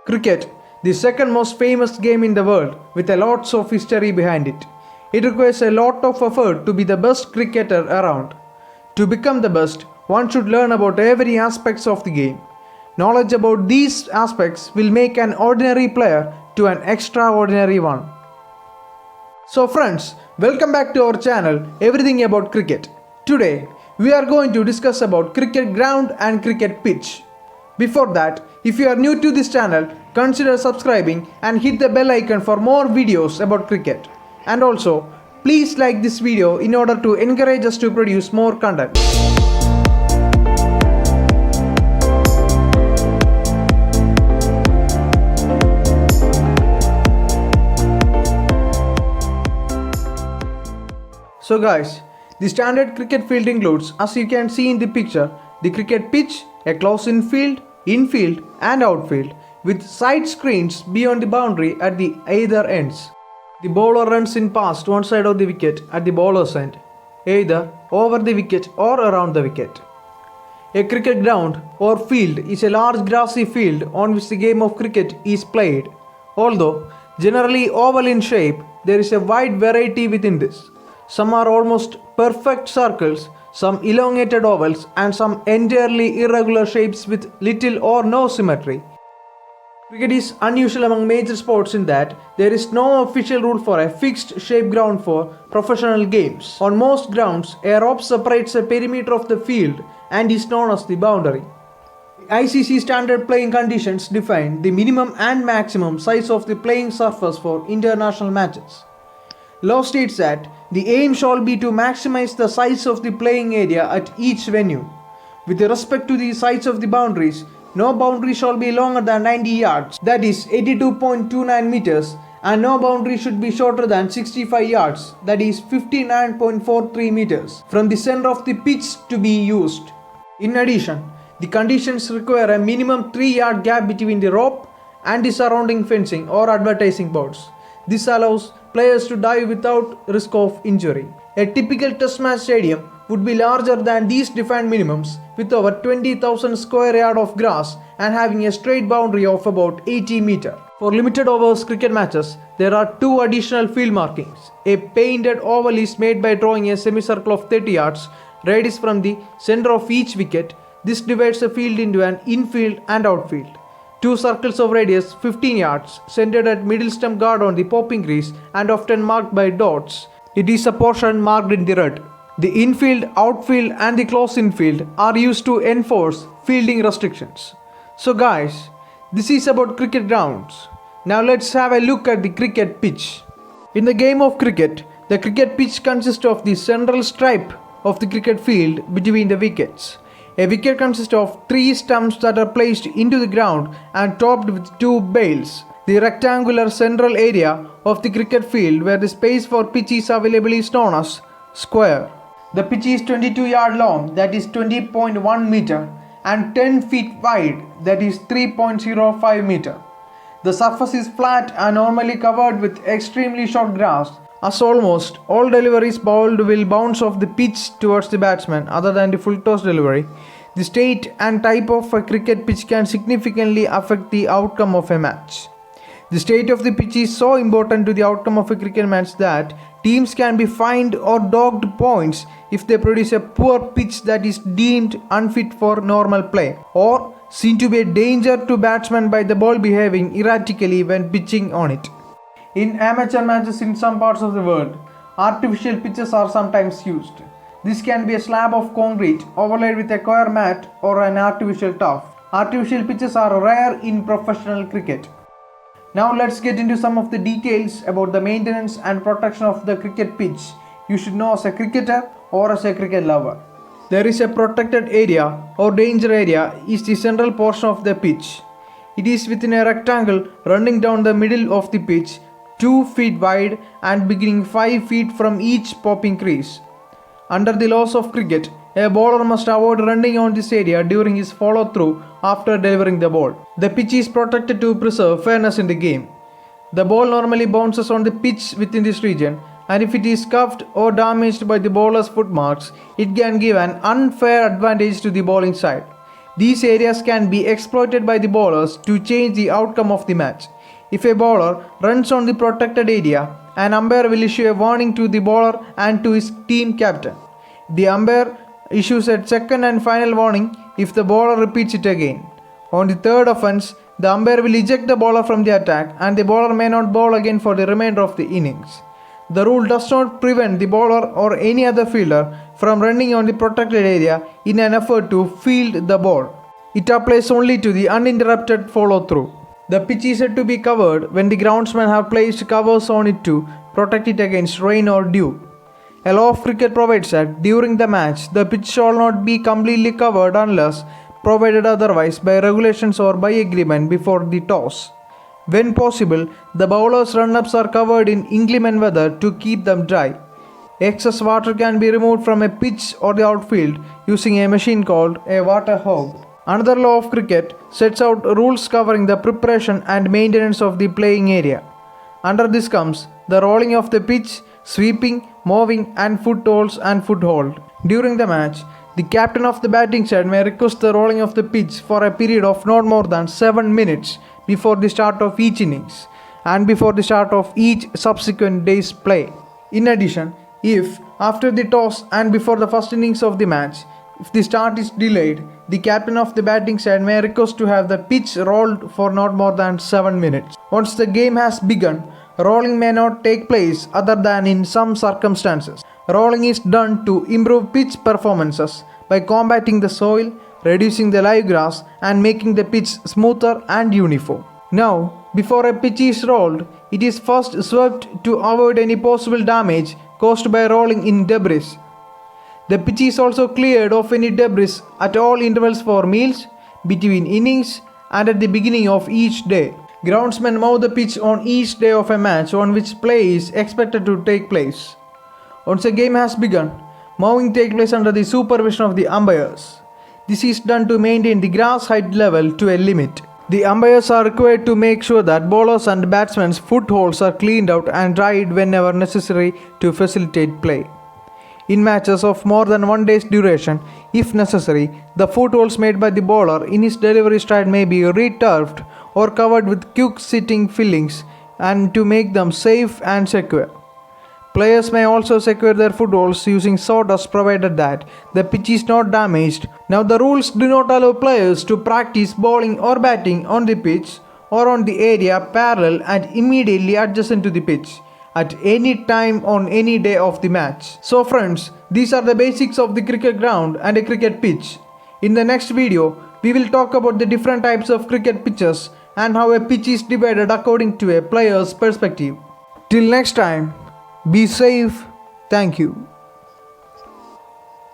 Cricket, the second most famous game in the world with a lots of history behind it. It requires a lot of effort to be the best cricketer around. To become the best, one should learn about every aspects of the game. Knowledge about these aspects will make an ordinary player to an extraordinary one. So friends, welcome back to our channel Everything About Cricket. Today, we are going to discuss about cricket ground and cricket pitch. Before that, if you are new to this channel, consider subscribing and hit the bell icon for more videos about cricket. And also, please like this video in order to encourage us to produce more content. So guys, the standard cricket field includes, as you can see in the picture, the cricket pitch, a closed infield and outfield with side screens beyond the boundary at the either ends. The bowler runs in past one side of the wicket at the bowler's end, either over the wicket or around the wicket. A cricket ground or field is a large grassy field on which the game of cricket is played. Although generally oval in shape, there is a wide variety within this. Some are almost perfect circles, some elongated ovals, and some entirely irregular shapes with little or no symmetry. Cricket is unusual among major sports in that there is no official rule for a fixed shape ground for professional games. On most grounds, a rope separates a perimeter of the field and is known as the boundary. The ICC standard playing conditions define the minimum and maximum size of the playing surface for international matches. Law states that the aim shall be to maximize the size of the playing area at each venue. With respect to the size of the boundaries, no boundary shall be longer than 90 yards, that is 82.29 meters, and no boundary should be shorter than 65 yards, that is 59.43 meters, from the center of the pitch to be used. In addition, the conditions require a minimum 3-yard gap between the rope and the surrounding fencing or advertising boards. This allows players to dive without risk of injury. A typical test match stadium would be larger than these defined minimums, with over 20,000 square yards of grass and having a straight boundary of about 80 meters. For limited overs cricket matches, there are two additional field markings. A painted oval is made by drawing a semicircle of 30 yards radius from the center of each wicket. This divides the field into an infield and outfield. Two circles of radius 15 yards, centered at middle stump guard on the popping crease and often marked by dots. It is a portion marked in the red. The infield, outfield and the close infield are used to enforce fielding restrictions. So guys, this is about cricket grounds. Now let's have a look at the cricket pitch. In the game of cricket, the cricket pitch consists of the central stripe of the cricket field between the wickets. A wicket consists of 3 stumps that are placed into the ground and topped with 2 bails. The rectangular central area of the cricket field where the space for pitch is available is known as square. The pitch is 22 yards long, that is 20.1 meter, and 10 feet wide, that is 3.05 meter. The surface is flat and normally covered with extremely short grass, as almost all deliveries bowled will bounce off the pitch towards the batsman other than the full toss delivery. The state and type of a cricket pitch can significantly affect the outcome of a match. The state of the pitch is so important to the outcome of a cricket match that teams can be fined or docked points if they produce a poor pitch that is deemed unfit for normal play, or seen to be a danger to batsmen by the ball behaving erratically when pitching on it. In amateur matches in some parts of the world, artificial pitches are sometimes used. This can be a slab of concrete overlaid with a coir mat or an artificial turf. Artificial pitches are rare in professional cricket. Now let's get into some of the details about the maintenance and protection of the cricket pitch you should know as a cricketer or as a cricket lover. There is a protected area or danger area is the central portion of the pitch. It is within a rectangle running down the middle of the pitch, 2 feet wide and beginning 5 feet from each popping crease. Under the laws of cricket, a bowler must avoid running on this area during his follow-through after delivering the ball. The pitch is protected to preserve fairness in the game. The ball normally bounces on the pitch within this region, and if it is scuffed or damaged by the bowler's footmarks, it can give an unfair advantage to the bowling side. These areas can be exploited by the bowlers to change the outcome of the match. If a bowler runs on the protected area, an umpire will issue a warning to the bowler and to his team captain. The umpire issues a second and final warning if the bowler repeats it again. On the third offence, the umpire will eject the bowler from the attack and the bowler may not bowl again for the remainder of the innings. The rule does not prevent the bowler or any other fielder from running on the protected area in an effort to field the ball. It applies only to the uninterrupted follow-through. The pitch is said to be covered when the groundsmen have placed covers on it to protect it against rain or dew. A law of cricket provides that during the match, the pitch shall not be completely covered unless provided otherwise by regulations or by agreement before the toss. When possible, the bowlers' run-ups are covered in inclement weather to keep them dry. Excess water can be removed from a pitch or the outfield using a machine called a water hog. Another law of cricket sets out rules covering the preparation and maintenance of the playing area. Under this comes the rolling of the pitch, sweeping, mowing and footholds and foothold. During the match, the captain of the batting side may request the rolling of the pitch for a period of not more than 7 minutes before the start of each innings and before the start of each subsequent day's play. In addition, if after the toss and before the first innings of the match, if the start is delayed, the captain of the batting side may request to have the pitch rolled for not more than 7 minutes. Once the game has begun, rolling may not take place other than in some circumstances. Rolling is done to improve pitch performances by combating the soil, reducing the live grass and making the pitch smoother and uniform. Now, before a pitch is rolled, it is first swept to avoid any possible damage caused by rolling in debris. The pitch is also cleared of any debris at all intervals for meals, between innings and at the beginning of each day. Groundsmen mow the pitch on each day of a match on which play is expected to take place. Once a game has begun, mowing takes place under the supervision of the umpires. This is done to maintain the grass height level to a limit. The umpires are required to make sure that bowlers and batsmen's footholds are cleaned out and dried whenever necessary to facilitate play. In matches of more than 1 day's duration, if necessary, the footholds made by the bowler in his delivery stride may be re-turfed or covered with quick-sitting fillings and to make them safe and secure. Players may also secure their footholds using sawdust provided that the pitch is not damaged. Now the rules do not allow players to practice bowling or batting on the pitch or on the area parallel and immediately adjacent to the pitch at any time on any day of the match. So friends, these are the basics of the cricket ground and a cricket pitch. In the next video, we will talk about the different types of cricket pitches and how a pitch is divided according to a player's perspective. Till next time, be safe. Thank you.